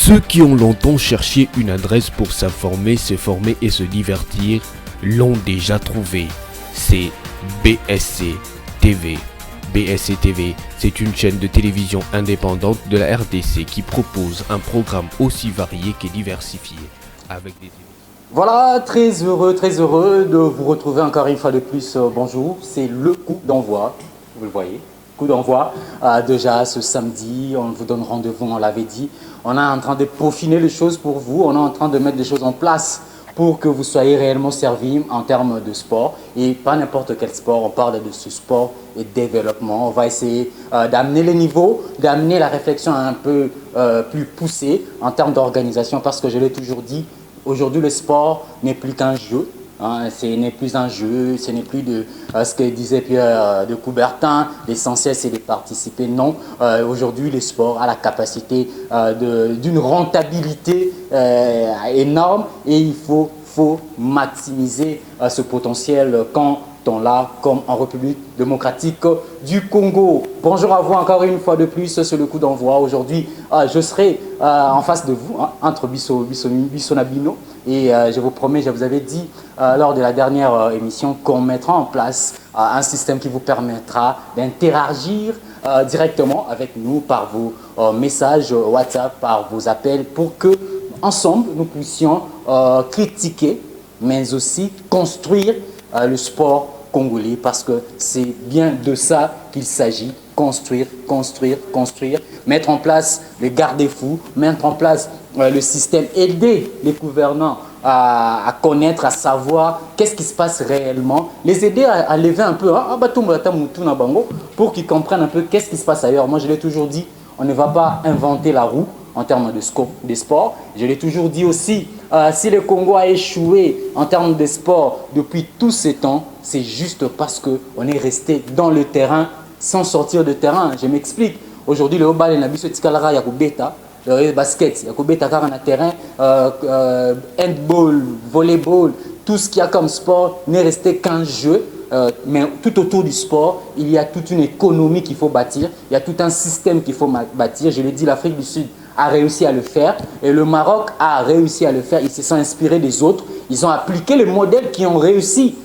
Ceux qui ont longtemps cherché une adresse pour s'informer, se former et se divertir l'ont déjà trouvé. C'est BSC TV. BSC TV, c'est une chaîne de télévision indépendante de la RDC qui propose un programme aussi varié que diversifié avec des... Voilà, très heureux de vous retrouver encore une fois de plus. Bonjour, c'est le coup d'envoi, vous le voyez, coup d'envoi. Déjà ce samedi, on vous donne rendez-vous, on l'avait dit. On est en train de peaufiner les choses pour vous, on est en train de mettre des choses en place pour que vous soyez réellement servis en termes de sport. Et pas n'importe quel sport, on parle de ce sport et développement. On va essayer d'amener les niveaux, d'amener la réflexion un peu plus poussée en termes d'organisation, parce que je l'ai toujours dit, aujourd'hui, le sport n'est plus qu'un jeu. Hein, ce n'est plus un jeu, ce n'est plus de ce que disait Pierre de Coubertin, l'essentiel c'est de participer. Non, aujourd'hui le sport a la capacité d'une rentabilité énorme et il faut maximiser ce potentiel quand on l'a, comme en République démocratique du Congo. Bonjour à vous encore une fois de plus sur le coup d'envoi. Aujourd'hui, je serai en face de vous, hein, entre Bissonabino, et je vous promets, je vous avais dit lors de la dernière émission qu'on mettra en place un système qui vous permettra d'interagir directement avec nous par vos messages WhatsApp, par vos appels, pour que ensemble nous puissions critiquer, mais aussi construire le sport congolais, parce que c'est bien de ça qu'il s'agit. Construire, mettre en place les garde-fous, mettre en place le système, aider les gouvernants à connaître, à savoir qu'est-ce qui se passe réellement, les aider à lever un peu pour qu'ils comprennent un peu qu'est-ce qui se passe ailleurs. Moi, je l'ai toujours dit, on ne va pas inventer la roue en termes de sport. Je l'ai toujours dit aussi, si le Congo a échoué en termes de sport depuis tous ces temps, c'est juste parce qu'on est resté dans le terrain sans sortir de terrain. Je m'explique. Aujourd'hui, le Obal et Nabiso Tikalara Yakubeta, le basket, Yakubeta car on a terrain, handball, volleyball, tout ce qu'il y a comme sport n'est resté qu'un jeu. Mais tout autour du sport, il y a toute une économie qu'il faut bâtir, il y a tout un système qu'il faut bâtir. Je l'ai dit, l'Afrique du Sud a réussi à le faire et le Maroc a réussi à le faire. Ils se sont inspirés des autres, ils ont appliqué les modèles qui ont réussi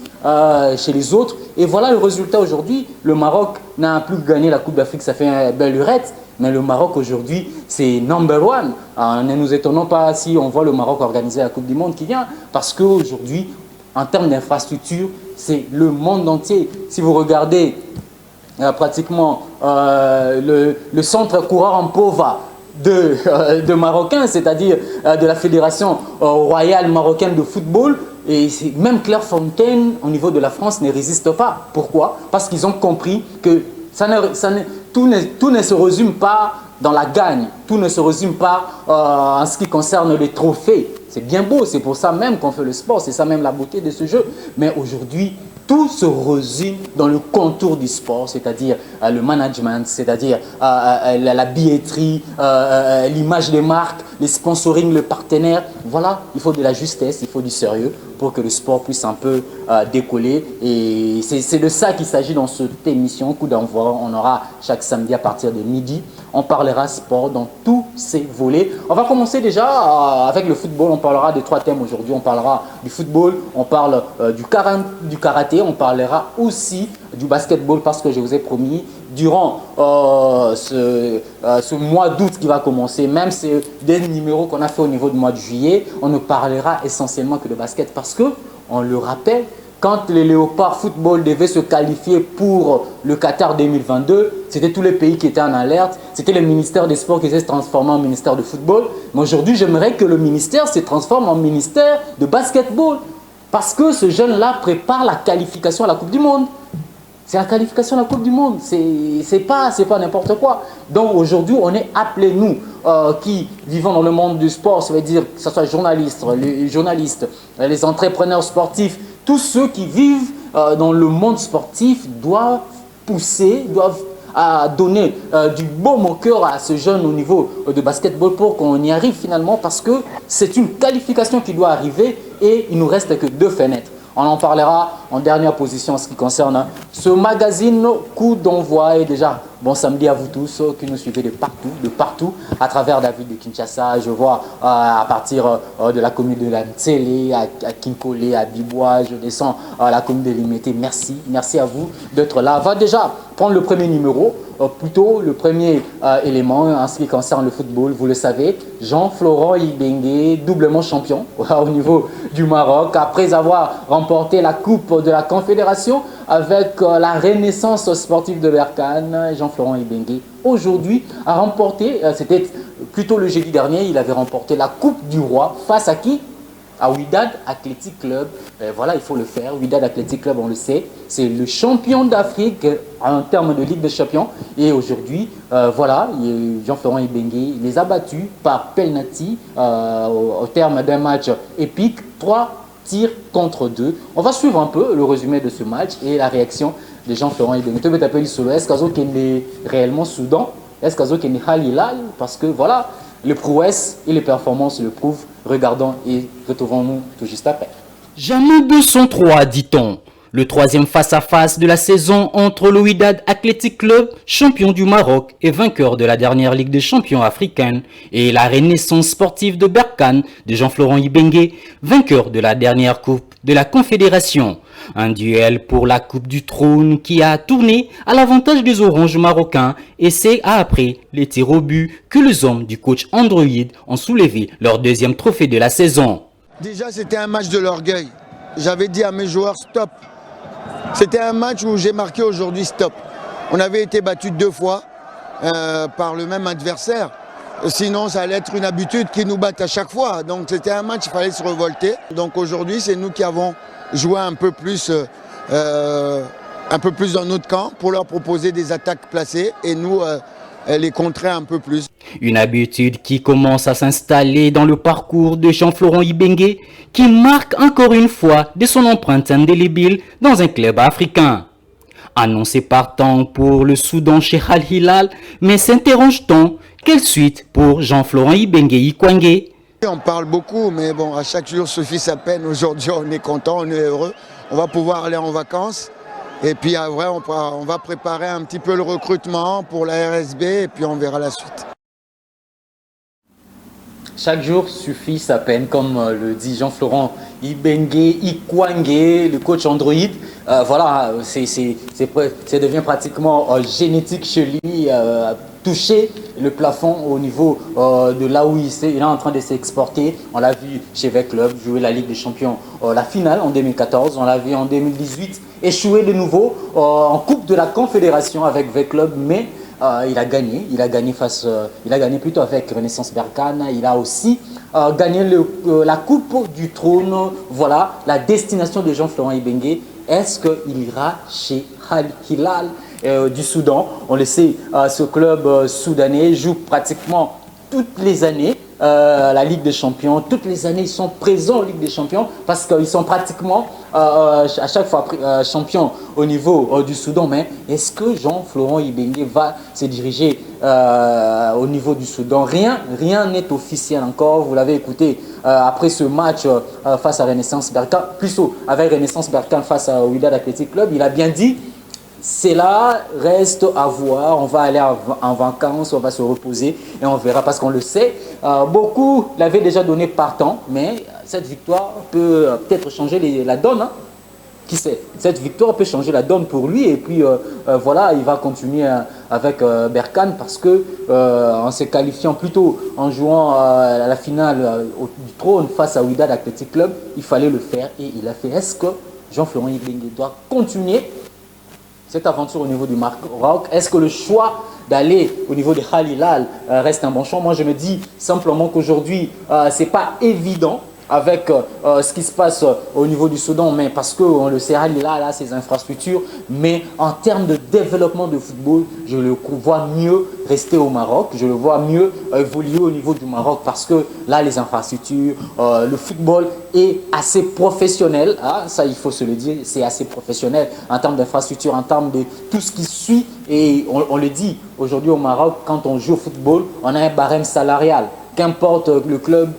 chez les autres. Et voilà le résultat aujourd'hui. Le Maroc n'a plus gagné la Coupe d'Afrique, ça fait un bel lurette. Mais le Maroc aujourd'hui, c'est number one. Ne nous étonnons pas si on voit le Maroc organiser la Coupe du Monde qui vient. Parce qu'aujourd'hui, en termes d'infrastructure, c'est le monde entier. Si vous regardez pratiquement le centre coureur en Pova de Marocains, c'est-à-dire de la Fédération royale marocaine de football, et même Clairefontaine au niveau de la France ne résiste pas. Pourquoi? Parce qu'ils ont compris que tout ne se résume pas dans la gagne, tout ne se résume pas en ce qui concerne les trophées. C'est bien beau, c'est pour ça même qu'on fait le sport, c'est ça même la beauté de ce jeu. Mais aujourd'hui, tout se résume dans le contour du sport, c'est-à-dire le management, c'est-à-dire la billetterie, l'image des marques, les sponsoring, le partenaire. Voilà, il faut de la justesse, il faut du sérieux pour que le sport puisse un peu décoller. Et c'est de ça qu'il s'agit dans cette émission, coup d'envoi. On aura chaque samedi à partir de midi. On parlera sport dans tous ses volets. On va commencer déjà avec le football. On parlera de 3 thèmes aujourd'hui. On parlera du football, on parle du karaté, on parlera aussi du basketball, parce que je vous ai promis, durant ce mois d'août qui va commencer, même ces des numéros qu'on a fait au niveau du mois de juillet, on ne parlera essentiellement que de basket, parce que, on le rappelle, quand les Léopards Football devaient se qualifier pour le Qatar 2022, c'était tous les pays qui étaient en alerte, c'était le ministère des Sports qui s'est transformé en ministère de football. Mais aujourd'hui, j'aimerais que le ministère se transforme en ministère de basketball, parce que ce jeune-là prépare la qualification à la Coupe du Monde. C'est la qualification à la Coupe du Monde, c'est pas n'importe quoi. Donc aujourd'hui, on est appelés, nous, qui vivons dans le monde du sport, ça veut dire que ce soit les journalistes, les entrepreneurs sportifs, tous ceux qui vivent dans le monde sportif doivent pousser, doivent donner du baume au cœur à ce jeune au niveau de basketball pour qu'on y arrive finalement, parce que c'est une qualification qui doit arriver et il ne nous reste que 2 fenêtres. On en parlera en dernière position en ce qui concerne ce magazine coup d'envoi. Et déjà, Bon samedi à vous tous qui nous suivez de partout, à travers la ville de Kinshasa. Je vois à partir de la commune de la Ntsele, à Kinkole, à Bibois, je descends à la commune de Limité. Merci à vous d'être là. On va déjà prendre le premier numéro, plutôt le premier élément en ce qui concerne le football. Vous le savez, Jean-Florent Ibenge, doublement champion au niveau du Maroc, après avoir remporté la Coupe de la Confédération avec la Renaissance sportive de Berkane. Jean-Florent Ibenge, aujourd'hui, a remporté, c'était plutôt le jeudi dernier, il avait remporté la Coupe du Roi face à qui? À Wydad Athletic Club. Voilà, il faut le faire. Wydad Athletic Club, on le sait, c'est le champion d'Afrique en termes de Ligue des Champions. Et aujourd'hui, voilà, Jean-Florent Ibenge les a battus par penalty au terme d'un match épique. 3 tirs contre 2. On va suivre un peu le résumé de ce match et la réaction de Jean-Florent Ibenge. Tu peux t'appeler solo. Est-ce qu'il est réellement Soudan? Est-ce qu'il est Halilal? Parce que voilà, les prouesses et les performances le prouvent. Regardons et retrouvons-nous tout juste après. Jamais 203, dit-on. Le troisième face-à-face de la saison entre le Wydad Athletic Club, champion du Maroc et vainqueur de la dernière Ligue des champions africaine, et la Renaissance sportive de Berkane de Jean-Florent Ibenge, vainqueur de la dernière Coupe de la Confédération. Un duel pour la Coupe du Trône qui a tourné à l'avantage des Oranges marocains, et c'est après les tirs au but que les hommes du coach Android ont soulevé leur deuxième trophée de la saison. Déjà, c'était un match de l'orgueil. J'avais dit à mes joueurs stop. C'était un match où j'ai marqué aujourd'hui stop. On avait été battu 2 fois par le même adversaire. Sinon, ça allait être une habitude qu'ils nous battent à chaque fois. Donc c'était un match, il fallait se révolter. Donc aujourd'hui, c'est nous qui avons joué un peu plus dans notre camp pour leur proposer des attaques placées et nous les contrer un peu plus. Une habitude qui commence à s'installer dans le parcours de Jean-Florent Ibenge, qui marque encore une fois de son empreinte indélébile dans un club africain. Annoncé partant pour le Soudan chez Al Hilal, mais s'interroge-t-on, quelle suite pour Jean-Florent Ibenge Ikwangé? On parle beaucoup, mais bon, à chaque jour suffit sa peine. Aujourd'hui, on est content, on est heureux. On va pouvoir aller en vacances. Et puis après, on va préparer un petit peu le recrutement pour la RSB et puis on verra la suite. Chaque jour suffit sa peine, comme le dit Jean-Florent Ibenge Ikwangé, le coach Android. Voilà, ça devient pratiquement génétique chez lui, toucher le plafond au niveau de là où il est en train de s'exporter. On l'a vu chez Vec Club jouer la Ligue des Champions, la finale en 2014. On l'a vu en 2018 échouer de nouveau en Coupe de la Confédération avec Vec Club, mais il a gagné plutôt avec Renaissance Berkane. Il a aussi gagné la Coupe du Trône. Voilà la destination de Jean-Florent Ibenge. Est-ce qu'il ira chez Al Hilal du Soudan? On le sait, ce club soudanais joue pratiquement toutes les années la Ligue des Champions. Toutes les années, ils sont présents en Ligue des Champions parce qu'ils sont pratiquement à chaque fois champions au niveau du Soudan. Mais est-ce que Jean-Florent Ibenge va se diriger au niveau du Soudan? Rien n'est officiel encore. Vous l'avez écouté après ce match face à Renaissance Berkane, plutôt avec Renaissance Berkane face à Wydad Athletic Club. Il a bien dit: cela reste à voir, on va aller en vacances, on va se reposer et on verra parce qu'on le sait. Beaucoup l'avaient déjà donné partant, mais cette victoire peut peut-être changer la donne. Hein. Qui sait? Cette victoire peut changer la donne pour lui et puis voilà, il va continuer avec Berkane parce que en se qualifiant plutôt en jouant à la finale du Trône face à Wydad Athletic Club, il fallait le faire et il a fait. Est-ce que Jean-Florent Ibenge doit continuer cette aventure au niveau du Maroc? Est-ce que le choix d'aller au niveau de Al Hilal reste un bon choix? Moi, je me dis simplement qu'aujourd'hui, ce n'est pas évident avec ce qui se passe au niveau du Soudan, mais parce qu'on le sait, Al Hilal a ses infrastructures, mais en termes de développement de football, je le vois mieux rester au Maroc, je le vois mieux évoluer au niveau du Maroc parce que là, les infrastructures, le football est assez professionnel, hein, ça il faut se le dire, c'est assez professionnel en termes d'infrastructure, en termes de tout ce qui suit et on le dit, aujourd'hui au Maroc, quand on joue au football, on a un barème salarial. qu'importe le club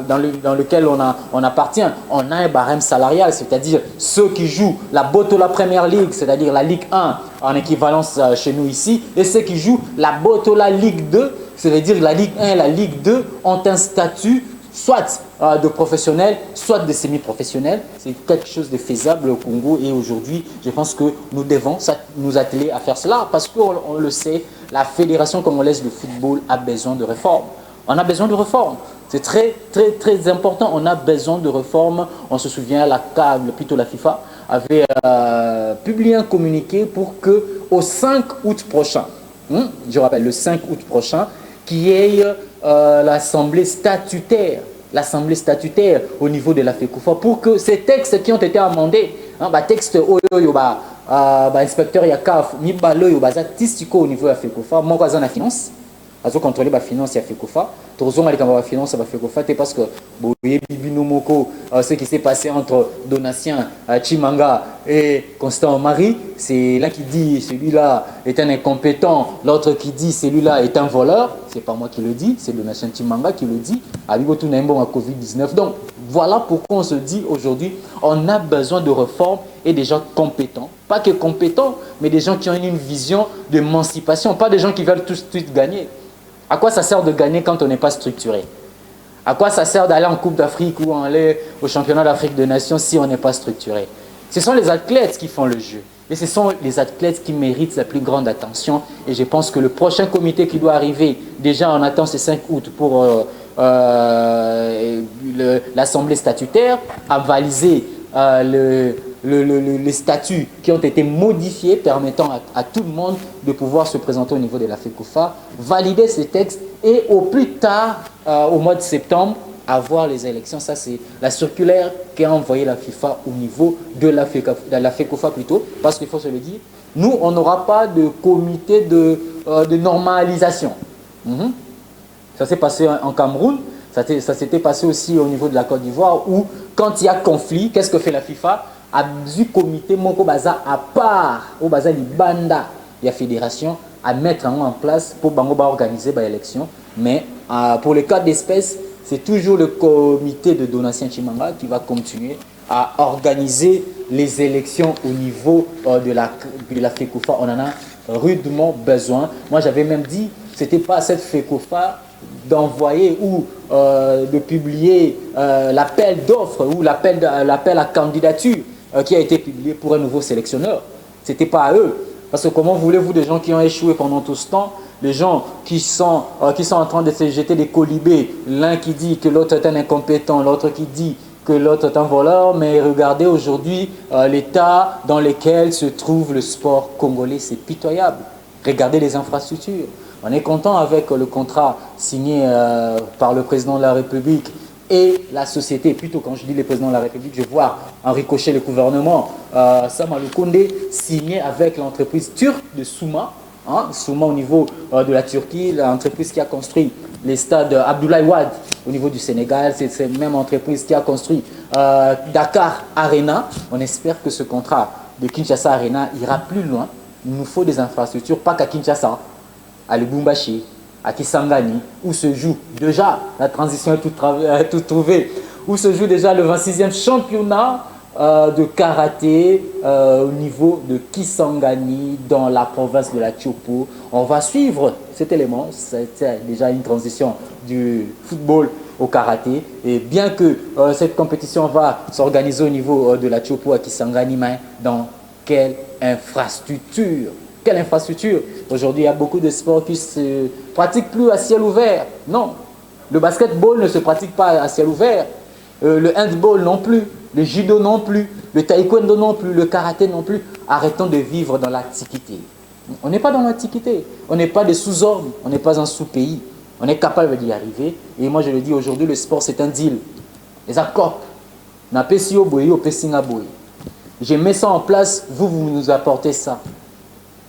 dans lequel on appartient, on a un barème salarial, c'est-à-dire ceux qui jouent la Botola Premier League, c'est-à-dire la Ligue 1 en équivalence chez nous ici, et ceux qui jouent la Botola Ligue 2, c'est-à-dire la Ligue 1 et la Ligue 2 ont un statut soit de professionnels, soit de semi-professionnels. C'est quelque chose de faisable au Congo et aujourd'hui, je pense que nous devons nous atteler à faire cela parce qu'on le sait, la Fédération congolaise de football a besoin de réformes. On a besoin de réformes. C'est très, très, très important. On a besoin de réformes. On se souvient, la CAF, plutôt la FIFA, avait publié un communiqué pour que au 5 août prochain, je rappelle, le 5 août prochain, qu'il y ait l'assemblée statutaire au niveau de la FECOFA pour que ces textes qui ont été amendés, texte inspecteur Yakaf, au niveau de la FECOFA, moi, je suis finance. Azo contrôler la finance ya FECOFA. Torzon ali kamba finance ba FECOFA parce que boye bibino moko ce qui s'est passé entre Donatien Chimanga et Constant Marie, c'est là qui dit celui-là est un incompétent, l'autre qui dit celui-là est un voleur. C'est pas moi qui le dis, c'est Donatien Chimanga qui le dit. Abibotu Nembo à Covid-19. Donc voilà pourquoi on se dit aujourd'hui on a besoin de réformes et des gens compétents. Pas que compétents, mais des gens qui ont une vision d'émancipation, pas des gens qui veulent tout de suite gagner. À quoi ça sert de gagner quand on n'est pas structuré? À quoi ça sert d'aller en Coupe d'Afrique ou aller au championnat d'Afrique des Nations si on n'est pas structuré? Ce sont les athlètes qui font le jeu. Et ce sont les athlètes qui méritent la plus grande attention. Et je pense que le prochain comité qui doit arriver, déjà on attend ce 5 août pour l'Assemblée statutaire, a validé les statuts qui ont été modifiés permettant à tout le monde de pouvoir se présenter au niveau de la FECOFA, valider ces textes et au plus tard, au mois de septembre, avoir les élections. Ça, c'est la circulaire qu'a envoyée la FIFA au niveau de la FECOFA plutôt, parce qu'il faut se le dire, nous, on n'aura pas de comité de normalisation. Ça s'est passé en Cameroun. Ça s'était passé aussi au niveau de la Côte d'Ivoire où, quand il y a conflit, qu'est-ce que fait la FIFA? A du comité Moko Baza à part, au Baza Libanda, il y a fédération à mettre en place pour Bangoba organiser l'élection. Mais pour le cas d'espèce, c'est toujours le comité de Donatien Chimanga qui va continuer à organiser les élections au niveau de la FECOFA. On en a rudement besoin. Moi, j'avais même dit, c'était pas à cette FECOFA d'envoyer ou de publier l'appel d'offres ou l'appel à candidature qui a été publié pour un nouveau sélectionneur. Ce n'était pas à eux. Parce que comment voulez-vous des gens qui ont échoué pendant tout ce temps, des gens qui sont en train de se jeter des colibés, l'un qui dit que l'autre est un incompétent, l'autre qui dit que l'autre est un voleur, mais regardez aujourd'hui l'état dans lequel se trouve le sport congolais, c'est pitoyable. Regardez les infrastructures. On est content avec le contrat signé par le président de la République et la société. Plutôt, quand je dis le président de la République, je vois en ricochet le gouvernement Sama Lukonde signé avec l'entreprise turque de Souma. Souma au niveau de la Turquie, l'entreprise qui a construit les stades Abdoulaye Wade au niveau du Sénégal. C'est cette même entreprise qui a construit Dakar Arena. On espère que ce contrat de Kinshasa Arena ira plus loin. Il nous faut des infrastructures, pas qu'à Kinshasa, à Lubumbashi, à Kisangani, où se joue déjà, la transition est toute trouvée, où se joue déjà le 26e championnat de karaté au niveau de Kisangani, dans la province de la Tchopo. On va suivre cet élément, c'est déjà une transition du football au karaté. Et bien que cette compétition va s'organiser au niveau de la Tchopo à Kisangani, mais dans quelle infrastructure? Quelle infrastructure? Aujourd'hui, il y a beaucoup de sports qui se pratiquent plus à ciel ouvert. Non, le basketball ne se pratique pas à ciel ouvert. Le handball non plus, le judo non plus, le taekwondo non plus, le karaté non plus. Arrêtons de vivre dans l'antiquité. On n'est pas dans l'antiquité. On n'est pas des sous-hommes. On n'est pas un sous-pays. On est capable d'y arriver. Et moi, je le dis aujourd'hui, le sport, c'est un deal. Les accords. Je mets ça en place, vous nous apportez ça.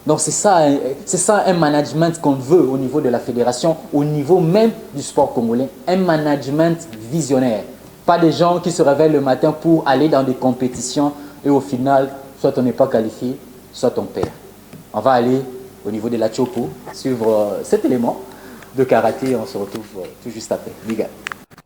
Donc c'est ça un management qu'on veut au niveau de la fédération, au niveau même du sport congolais. Un management visionnaire. Pas des gens qui se réveillent le matin pour aller dans des compétitions et au final, soit on n'est pas qualifié, soit on perd. On va aller au niveau de la Tchopo, suivre cet élément. de karaté. On se retrouve tout juste après. Liga.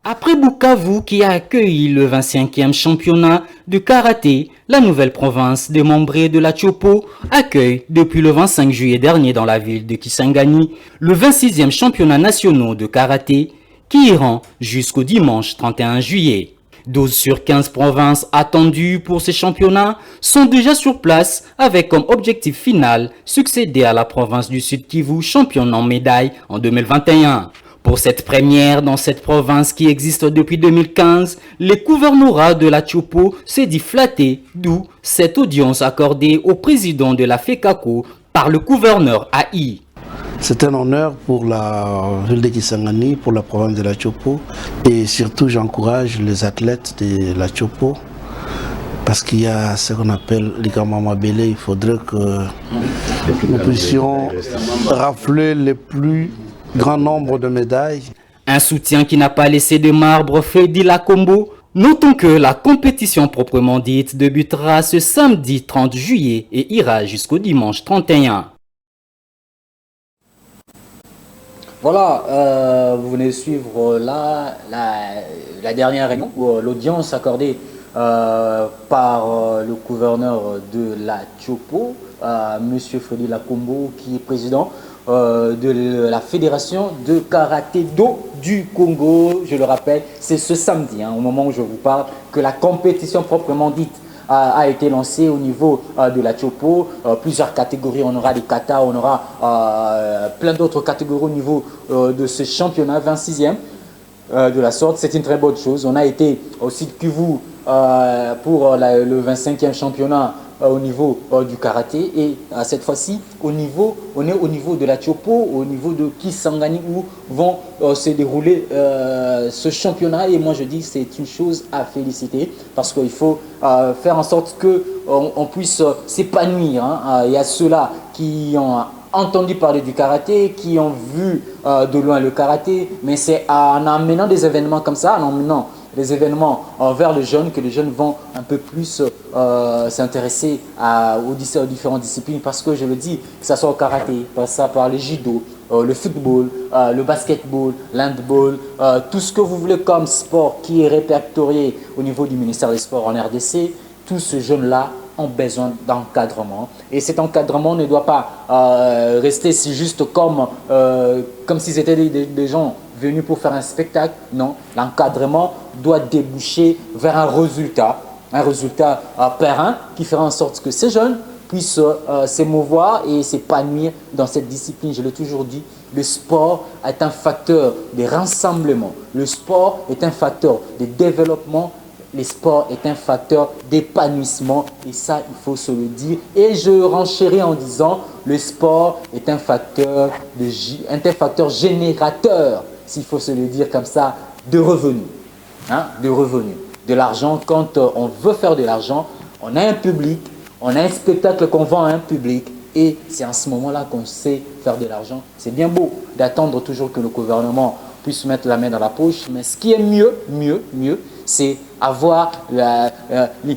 Après Bukavu qui a accueilli le 25e championnat de karaté, la nouvelle province démembrée de la Chopo accueille depuis le 25 juillet dernier dans la ville de Kisangani le 26e championnat national de karaté qui ira jusqu'au dimanche 31 juillet. 12 sur 15 provinces attendues pour ces championnats sont déjà sur place avec comme objectif final succéder à la province du Sud Kivu championne en médaille en 2021. Pour cette première dans cette province qui existe depuis 2015, les gouvernorats de la Chopo s'est dit flatté, d'où cette audience accordée au président de la FECACO par le gouverneur AI. C'est un honneur pour la ville de Kisangani, pour la province de la Chopo, et surtout j'encourage les athlètes de la Chopo parce qu'il y a ce qu'on appelle les Kamamabele. Il faudrait que nous puissions rafler les plus grand nombre de médailles. Un soutien qui n'a pas laissé de marbre Freddy Lacombo. Notons que la compétition proprement dite débutera ce samedi 30 juillet et ira jusqu'au dimanche 31. Voilà, vous venez de suivre la dernière réunion, l'audience accordée par le gouverneur de la Chopo, M. Freddy Lacombo, qui est président de la Fédération de Karaté-Do du Congo. Je le rappelle, c'est ce samedi, au moment où je vous parle, que la compétition proprement dite a été lancée au niveau de la Chopo. Plusieurs catégories, on aura des katas, on aura plein d'autres catégories au niveau de ce championnat 26e de la sorte. C'est une très bonne chose. On a été aussi que vous pour le 25e championnat au niveau du karaté, et cette fois-ci on est au niveau de la Chopo, au niveau de Kisangani, où vont se dérouler ce championnat. Et moi je dis c'est une chose à féliciter parce qu'il faut faire en sorte que on puisse s'épanouir. Il y a ceux-là qui ont entendu parler du karaté, qui ont vu de loin le karaté, mais c'est en amenant des événements comme ça, en emmenant les événements vers les jeunes, que les jeunes vont un peu plus s'intéresser aux différentes disciplines. Parce que je le dis, que ce soit au karaté, ça par le judo, le football, le basketball, l'handball, tout ce que vous voulez comme sport qui est répertorié au niveau du ministère des Sports en RDC, tous ces jeunes-là ont besoin d'encadrement. Et cet encadrement ne doit pas rester si juste comme s'ils étaient des gens venus pour faire un spectacle. Non, l'encadrement doit déboucher vers un résultat périn qui fera en sorte que ces jeunes puissent s'émouvoir et s'épanouir dans cette discipline. Je l'ai toujours dit, le sport est un facteur de rassemblement. Le sport est un facteur de développement. Le sport est un facteur d'épanouissement, et ça, il faut se le dire. Et je renchéris en disant, le sport est un facteur générateur, s'il faut se le dire comme ça, de revenus. De revenus. De l'argent, quand on veut faire de l'argent, on a un public, on a un spectacle qu'on vend à un public, et c'est en ce moment-là qu'on sait faire de l'argent. C'est bien beau d'attendre toujours que le gouvernement puisse mettre la main dans la poche, mais ce qui est mieux, c'est avoir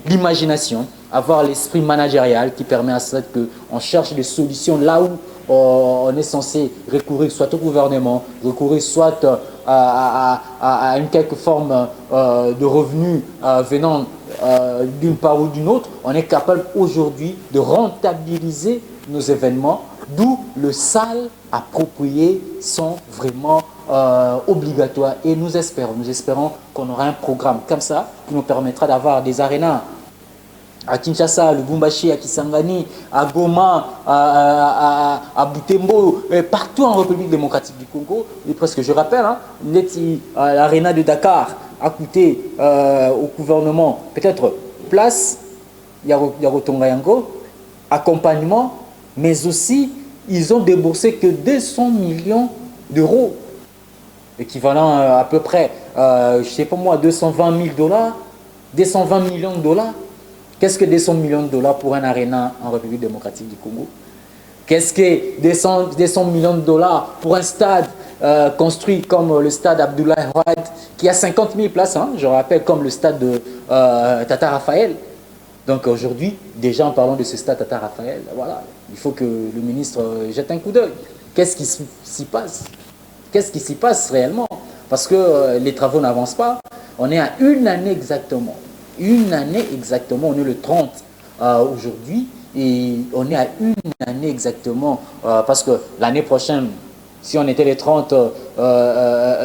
l'imagination, avoir l'esprit managérial qui permet à ça qu'on cherche des solutions là où on est censé recourir soit au gouvernement, recourir soit à une quelque forme de revenus venant d'une part ou d'une autre. On est capable aujourd'hui de rentabiliser nos événements, d'où le SAL approprié sont vraiment obligatoires. Et nous espérons qu'on aura un programme comme ça qui nous permettra d'avoir des arénas à Kinshasa, à Lubumbashi, à Kisangani, à Goma, à Butembo, partout en République démocratique du Congo. Et presque, je rappelle, l'aréna de Dakar a coûté au gouvernement peut-être place, Yarotonga Yango, accompagnement, mais aussi ils ont déboursé que 200 millions d'euros, équivalent à peu près, je ne sais pas moi, 220 000 dollars, 220 millions de dollars. Qu'est-ce que 200 millions de dollars pour un aréna en République démocratique du Congo? Qu'est-ce que 200 millions de dollars pour un stade construit comme le stade Abdoulaye Wade, qui a 50 000 places, je rappelle, comme le stade de Tata Raphaël. Donc aujourd'hui, déjà en parlant de ce stade Tata Raphaël, voilà, il faut que le ministre jette un coup d'œil. Qu'est-ce qui s'y passe? Qu'est-ce qui s'y passe réellement? Parce que les travaux n'avancent pas. On est à une année exactement. Une année exactement. On est le 30 aujourd'hui. Et on est à une année exactement. Parce que l'année prochaine, si on était le 30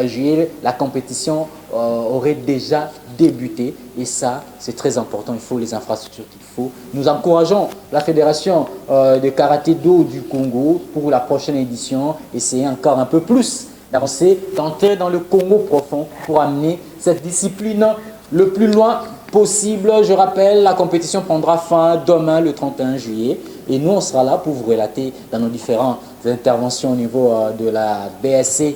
juillet, la compétition aurait déjà débuté. Et ça, c'est très important. Il faut les infrastructures qu'il faut. Nous encourageons la Fédération de karaté-do du Congo pour la prochaine édition. Essayer encore un peu plus d'avancer, d'entrer dans le Congo profond pour amener cette discipline le plus loin possible. Je rappelle, la compétition prendra fin demain, le 31 juillet. Et nous, on sera là pour vous relater dans nos différentes interventions au niveau de la BSC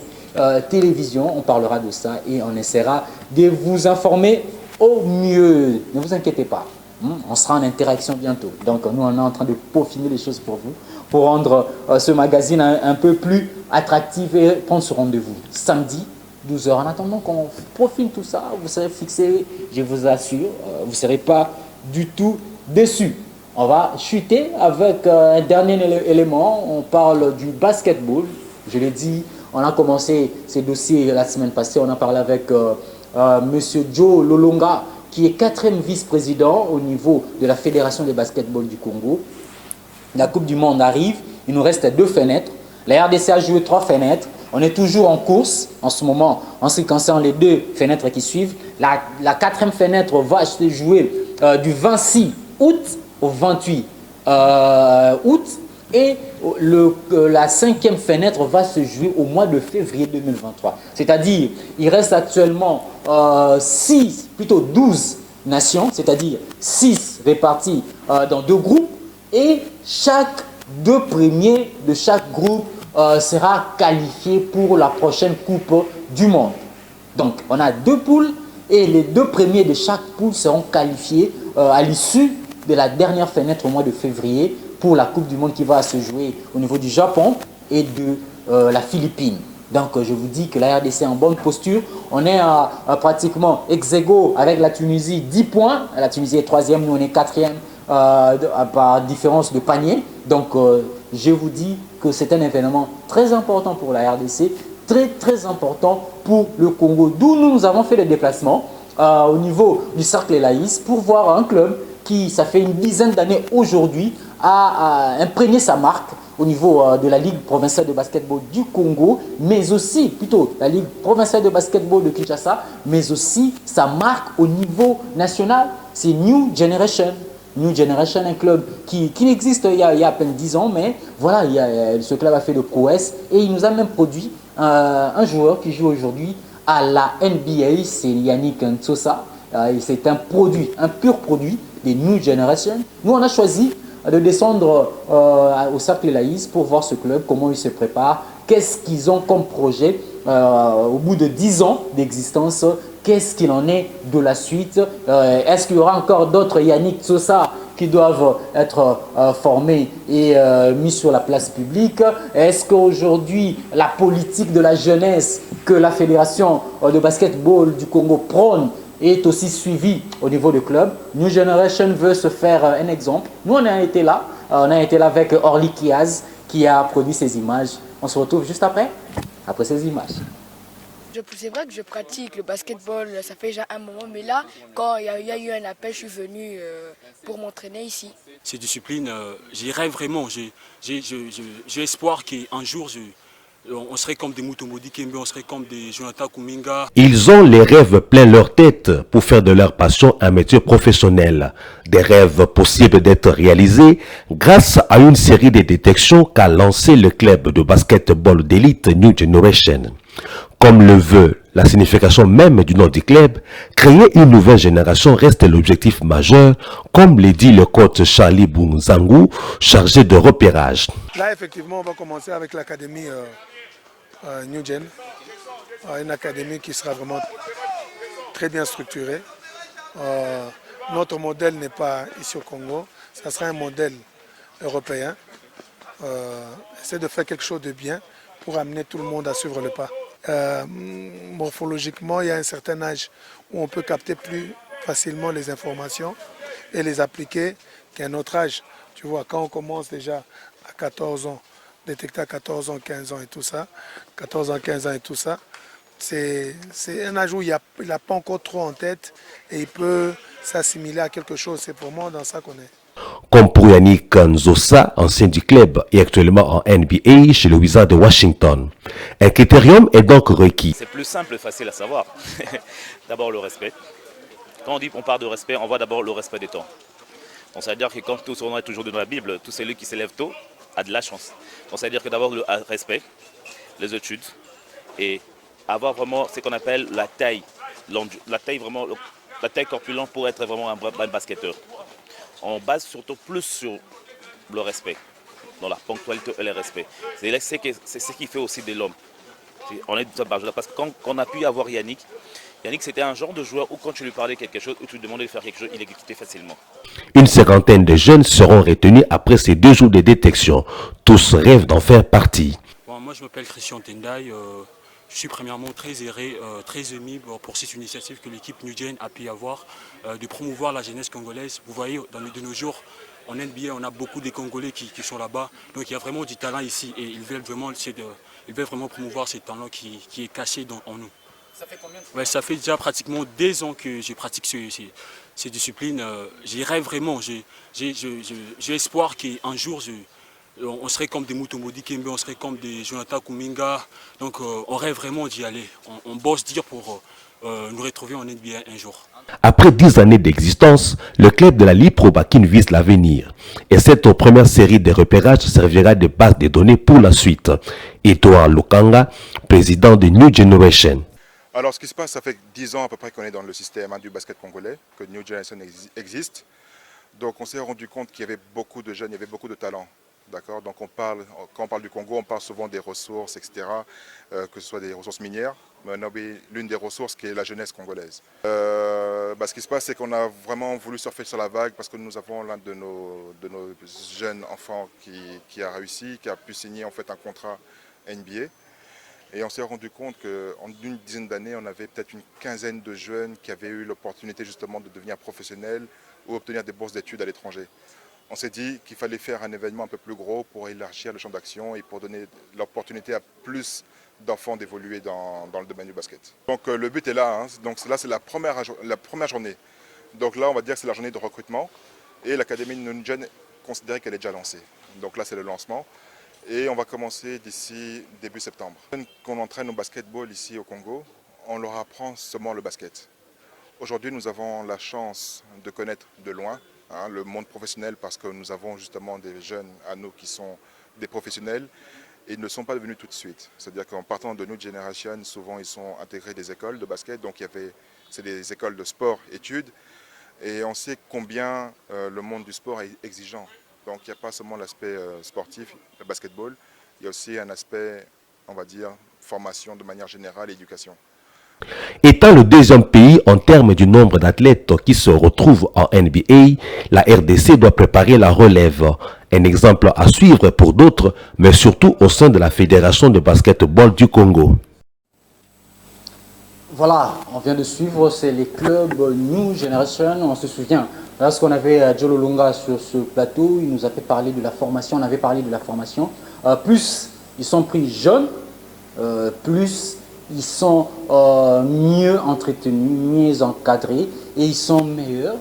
télévision. On parlera de ça et on essaiera de vous informer au mieux. Ne vous inquiétez pas. On sera en interaction bientôt. Donc, nous, on est en train de peaufiner les choses pour vous, pour rendre ce magazine un peu plus attractif et prendre ce rendez-vous samedi, 12h. En attendant qu'on profile tout ça, vous serez fixé, je vous assure, vous ne serez pas du tout déçus. On va chuter avec un dernier élément. On parle du basketball. Je l'ai dit, on a commencé ces dossiers la semaine passée. On a parlé avec Monsieur Joe Lolonga, qui est 4e vice-président au niveau de la Fédération de basketball du Congo. La Coupe du Monde arrive, il nous reste 2 fenêtres. La RDC a joué 3 fenêtres. On est toujours en course en ce moment en ce qui concerne les 2 fenêtres qui suivent. La 4e fenêtre va se jouer du 26 août au 28 août. Et la 5e fenêtre va se jouer au mois de février 2023. C'est-à-dire, il reste actuellement 12 nations, c'est-à-dire 6 répartis dans 2 groupes. Et chaque 2 premiers de chaque groupe sera qualifié pour la prochaine Coupe du Monde. Donc, on a 2 poules et les 2 premiers de chaque poule seront qualifiés à l'issue de la dernière fenêtre au mois de février pour la Coupe du Monde qui va se jouer au niveau du Japon et de la Philippine. Donc, je vous dis que la RDC est en bonne posture. On est pratiquement ex-aequo avec la Tunisie, 10 points. La Tunisie est 3e, nous on est 4e par différence de panier. Donc, je vous dis que c'est un événement très important pour la RDC, très important pour le Congo. D'où nous avons fait le déplacement au niveau du Cercle Laïs pour voir un club qui, ça fait une dizaine d'années aujourd'hui, a imprégné sa marque au niveau de la Ligue provinciale de basketball du Congo, mais aussi, plutôt, la Ligue provinciale de basketball de Kinshasa, mais aussi sa marque au niveau national, c'est New Generation. New Generation, un club qui n'existe il y a à peine 10 ans, mais voilà, ce club a fait de prouesse et il nous a même produit un joueur qui joue aujourd'hui à la NBA, c'est Yannick Ntsosa. C'est un produit, un pur produit des New Generation. Nous, on a choisi de descendre au Cercle Laïs pour voir ce club, comment il se prépare, qu'est-ce qu'ils ont comme projet au bout de 10 ans d'existence, qu'est-ce qu'il en est de la suite, est-ce qu'il y aura encore d'autres Yannick Ntsosa qui doivent être formés et mis sur la place publique? Est-ce qu'aujourd'hui, la politique de la jeunesse que la Fédération de basketball du Congo prône est aussi suivie au niveau du club? New Generation veut se faire un exemple. Nous, on a été là avec Orly Kiaz qui a produit ces images. On se retrouve juste après ces images. C'est vrai que je pratique le basketball, ça fait déjà un moment, mais là, quand il y a eu un appel, je suis venu pour m'entraîner ici. Ces disciplines, j'y rêve vraiment. J'ai espoir qu'un jour, on serait comme des Mutombo Dikembe, on serait comme des Jonathan Kuminga. Ils ont les rêves plein leur tête pour faire de leur passion un métier professionnel. Des rêves possibles d'être réalisés grâce à une série de détections qu'a lancé le club de basketball d'élite New Generation. Comme le veut la signification même du nom du club, créer une nouvelle génération reste l'objectif majeur, comme le dit le coach Charlie Bunzangu, chargé de repérage. Là, effectivement, on va commencer avec l'académie New Gen, une académie qui sera vraiment très bien structurée. Notre modèle n'est pas ici au Congo, ça sera un modèle européen. Essayer de faire quelque chose de bien pour amener tout le monde à suivre le pas. Morphologiquement, il y a un certain âge où on peut capter plus facilement les informations et les appliquer qu'à un autre âge. Tu vois, quand on commence déjà à 14 ans, détecté à 14 ans, 15 ans et tout ça. 14 ans, 15 ans et tout ça. C'est un âge où il n'a pas encore trop en tête et il peut s'assimiler à quelque chose. C'est pour moi dans ça qu'on est. Comme pour Yannick Nzosa, ancien du club et actuellement en NBA chez le Wizards de Washington. Un critérium est donc requis. C'est plus simple et facile à savoir. D'abord le respect. Quand on parle de respect, on voit d'abord le respect des temps. Donc ça veut dire que quand tout on est toujours dans la Bible, tout celui qui s'élève tôt a de la chance. Donc ça veut dire que d'abord le respect, les études et avoir vraiment ce qu'on appelle la taille corpulente pour être vraiment un bon basketteur. On base surtout plus sur le respect, dans la ponctualité et le respect. C'est ce qui fait aussi de l'homme. On est parce que quand on a pu avoir Yannick c'était un genre de joueur où quand tu lui parlais quelque chose, où tu lui demandais de faire quelque chose, il exécutait facilement. Une cinquantaine de jeunes seront retenus après ces 2 jours de détection. Tous rêvent d'en faire partie. Bon, moi je m'appelle Christian Tendai. Je suis premièrement très ému pour cette initiative que l'équipe New Gen a pu avoir, de promouvoir la jeunesse congolaise. Vous voyez, de nos jours, en NBA, on a beaucoup de Congolais qui sont là-bas. Donc il y a vraiment du talent ici et ils veulent vraiment promouvoir ce talent qui est caché en nous. Ça fait combien de fois? Ça fait déjà pratiquement 2 ans que je pratique ces disciplines. J'y rêve vraiment. J'ai espoir qu'un jour, on serait comme des Mutombo Dikembe, on serait comme des Jonathan Kuminga. Donc on rêve vraiment d'y aller. On bosse dur pour nous retrouver en NBA un jour. Après 10 années d'existence, le club de la Ligue Pro Bakin vise l'avenir. Et cette première série de repérages servira de base de données pour la suite. Edouard Lokanga, président de New Generation. Alors ce qui se passe, ça fait 10 ans à peu près qu'on est dans le système du basket congolais, que New Generation existe. Donc on s'est rendu compte qu'il y avait beaucoup de jeunes, il y avait beaucoup de talents. D'accord. Donc quand on parle du Congo, on parle souvent des ressources, etc., que ce soit des ressources minières, mais on a l'une des ressources qui est la jeunesse congolaise. Ce qui se passe, c'est qu'on a vraiment voulu surfer sur la vague parce que nous avons l'un de nos jeunes enfants qui a réussi, qui a pu signer en fait un contrat NBA. Et on s'est rendu compte qu'en une dizaine d'années, on avait peut-être une quinzaine de jeunes qui avaient eu l'opportunité justement de devenir professionnels ou obtenir des bourses d'études à l'étranger. On s'est dit qu'il fallait faire un événement un peu plus gros pour élargir le champ d'action et pour donner l'opportunité à plus d'enfants d'évoluer dans le domaine du basket. Donc le but est là, hein. Donc là c'est la première journée. Donc là on va dire que c'est la journée de recrutement et l'Académie New Gen considère qu'elle est déjà lancée. Donc là c'est le lancement et on va commencer d'ici début septembre. Qu'on entraîne au basketball ici au Congo, on leur apprend seulement le basket. Aujourd'hui nous avons la chance de connaître de loin le monde professionnel parce que nous avons justement des jeunes à nous qui sont des professionnels et ils ne sont pas devenus tout de suite. C'est-à-dire qu'en partant de New Generation, souvent ils sont intégrés des écoles de basket, donc c'est des écoles de sport, études, et on sait combien le monde du sport est exigeant. Donc il n'y a pas seulement l'aspect sportif, le basketball, il y a aussi un aspect, on va dire, formation de manière générale et éducation. Étant le 2e pays en termes du nombre d'athlètes qui se retrouvent en NBA, la RDC doit préparer la relève. Un exemple à suivre pour d'autres, mais surtout au sein de la Fédération de basketball du Congo. Voilà, on vient de suivre, c'est les clubs New Generation. On se souvient, lorsqu'on avait Jolo Lunga sur ce plateau, il nous avait parlé de la formation, on avait parlé de la formation. Plus ils sont pris jeunes, plus ils sont mieux entretenus, mieux encadrés et ils sont meilleurs.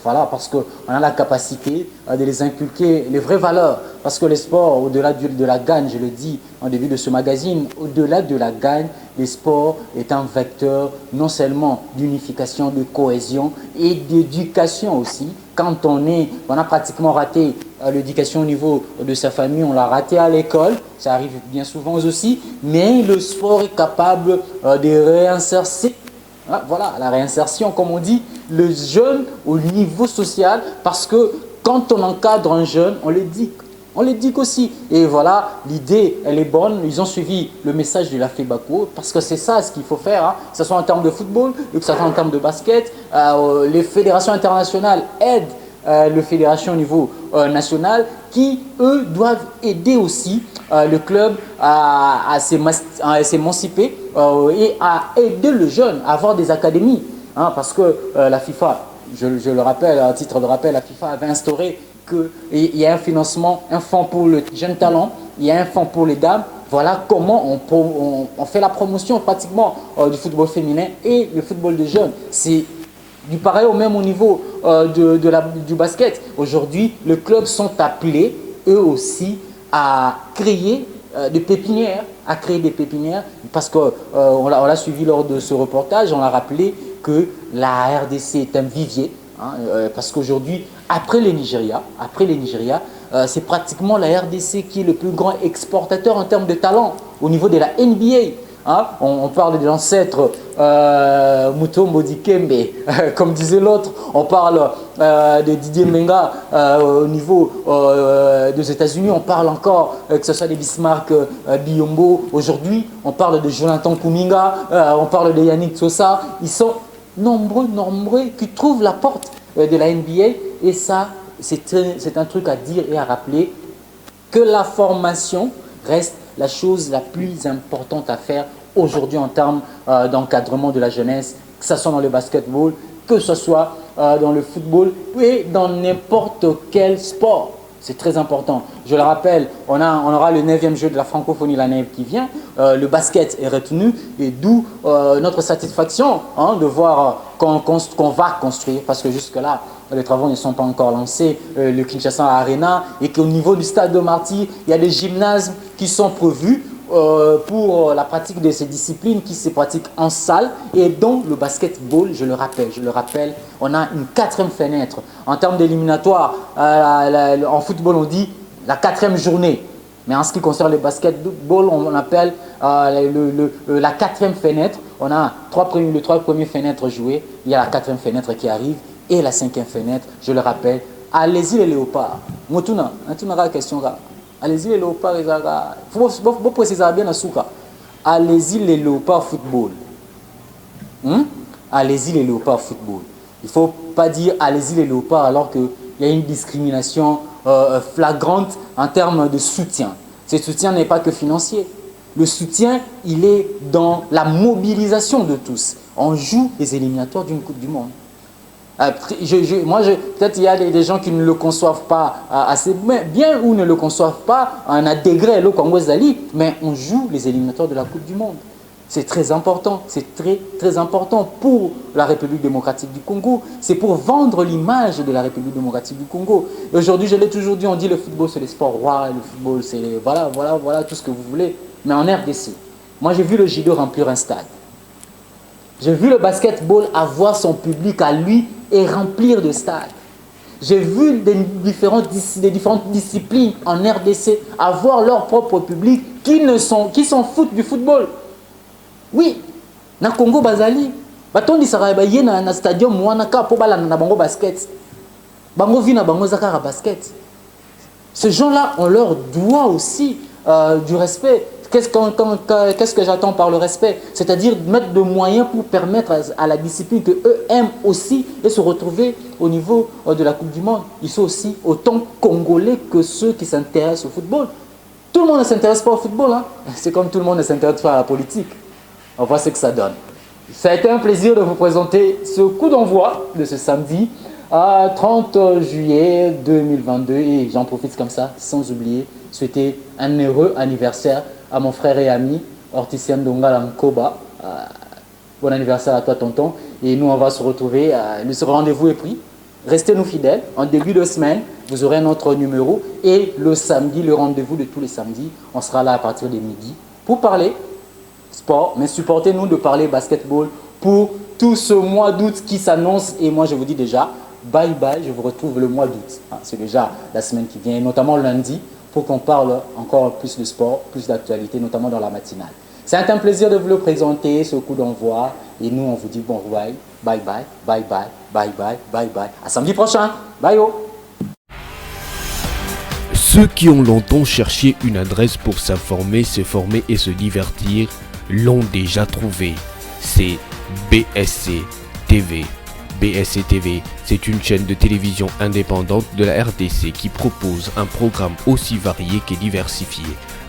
Voilà, parce qu'on a la capacité de les inculquer les vraies valeurs. Parce que les sports, au-delà de la gagne, je le dis en début de ce magazine, au-delà de la gagne, les sports est un vecteur non seulement d'unification, de cohésion et d'éducation aussi. Quand on a pratiquement raté l'éducation au niveau de sa famille, on l'a raté à l'école, ça arrive bien souvent aussi, mais le sport est capable de réinsérer, voilà, la réinsertion, comme on dit, le jeune au niveau social, parce que quand on encadre un jeune, on l'éduque aussi. Et voilà, l'idée, elle est bonne. Ils ont suivi le message de la FEBACO parce que c'est ça ce qu'il faut faire, hein. Que ce soit en termes de football, que ce soit en termes de basket. Les fédérations internationales aident les fédérations au niveau national qui, eux, doivent aider aussi le club à s'émanciper et à aider le jeune à avoir des académies. Hein, parce que la FIFA, je le rappelle, à titre de rappel, la FIFA avait instauré qu'il y a un financement, un fonds pour le jeune talent, il y a un fonds pour les dames. Voilà comment on fait la promotion pratiquement du football féminin et le football de jeunes. C'est du pareil au même au niveau du basket. Aujourd'hui, les clubs sont appelés, eux aussi, à créer des pépinières, parce qu'on l'a suivi lors de ce reportage, on l'a rappelé que la RDC est un vivier, parce qu'aujourd'hui, après les Nigeria, c'est pratiquement la RDC qui est le plus grand exportateur en termes de talent au niveau de la NBA. On parle de l'ancêtre Mutombo Dikembe, comme disait l'autre. On parle de Didier Menga au niveau des États-Unis. On parle encore que ce soit des Bismarck Biyombo. Aujourd'hui, on parle de Jonathan Kuminga, on parle de Yannick Sosa. Ils sont nombreux qui trouvent la porte de la NBA. Et ça, c'est un truc à dire et à rappeler que la formation reste la chose la plus importante à faire aujourd'hui en termes d'encadrement de la jeunesse, que ce soit dans le basketball, que ce soit dans le football et dans n'importe quel sport. C'est très important. Je le rappelle, on aura le 9e jeu de la francophonie l'année qui vient. Le basket est retenu et d'où notre satisfaction de voir qu'on va construire, parce que jusque-là, les travaux ne sont pas encore lancés, le Kinshasa Arena, et qu'au niveau du stade de Marty, il y a des gymnases qui sont prévus pour la pratique de ces disciplines qui se pratiquent en salle, et dont le basketball, je le rappelle, on a une 4e fenêtre. En termes d'éliminatoire, en football, on dit la 4e journée. Mais en ce qui concerne le basketball, on appelle la 4e fenêtre. On a les 3 premières fenêtres jouées, il y a la 4e fenêtre qui arrive, et la 5e fenêtre, je le rappelle, allez-y les léopards. Motuna, tu n'auras question là. Allez-y les léopards, il faut préciser bien à Souka. Allez-y les léopards football. Allez-y les léopards football. Il ne faut pas dire allez-y les léopards alors qu'il y a une discrimination flagrante en termes de soutien. Ce soutien n'est pas que financier. Le soutien, il est dans la mobilisation de tous. On joue les éliminatoires d'une Coupe du Monde. Peut-être il y a des gens qui ne le conçoivent pas assez bien ou ne le conçoivent pas à un degré le Congo Zali, mais on joue les éliminatoires de la Coupe du Monde. C'est très important, c'est très important pour la République démocratique du Congo. C'est pour vendre l'image de la République démocratique du Congo. Et aujourd'hui, je l'ai toujours dit, on dit le football c'est le sport roi, le football c'est voilà tout ce que vous voulez. Mais en RDC, moi j'ai vu le judo remplir un stade. J'ai vu le basketball avoir son public à lui et remplir de stades. J'ai vu des différentes disciplines en RDC avoir leur propre public qui s'en foutent du football. Oui, na Congo Bazali, batondi sarabaye na stadium wanaka po bala na bango basket. Bango vina bango zakara basket. Ces gens-là, on leur doit aussi du respect. Qu'est-ce que j'attends par le respect? C'est-à-dire mettre des moyens pour permettre à la discipline qu'eux aiment aussi et se retrouver au niveau de la Coupe du Monde. Ils sont aussi autant congolais que ceux qui s'intéressent au football. Tout le monde ne s'intéresse pas au football. C'est comme tout le monde ne s'intéresse pas à la politique. On voit ce que ça donne. Ça a été un plaisir de vous présenter ce coup d'envoi de ce samedi 30 juillet 2022. Et j'en profite comme ça, sans oublier, souhaiter un heureux anniversaire à mon frère et ami Orticien Ndongala Nkoba. Bon anniversaire à toi, tonton. Et nous, on va se retrouver. Le rendez-vous est pris. Restez-nous fidèles. En début de semaine, vous aurez notre numéro. Et le samedi, le rendez-vous de tous les samedis, on sera là à partir de midi pour parler sport. Mais supportez-nous de parler basketball pour tout ce mois d'août qui s'annonce. Et moi, je vous dis déjà, bye bye. Je vous retrouve le mois d'août. C'est déjà la semaine qui vient, et notamment lundi, pour qu'on parle encore plus de sport, plus d'actualité, notamment dans la matinale. C'est un plaisir de vous le présenter, ce coup d'envoi. Et nous, on vous dit bon bye, bye bye, bye bye, bye bye, bye bye. À samedi prochain. Bye oh. Ceux qui ont longtemps cherché une adresse pour s'informer, se former et se divertir l'ont déjà trouvé. C'est BSC TV. BSC TV, c'est une chaîne de télévision indépendante de la RDC qui propose un programme aussi varié que diversifié,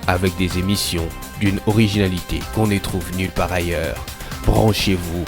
avec des émissions d'une originalité qu'on ne trouve nulle part ailleurs. Branchez-vous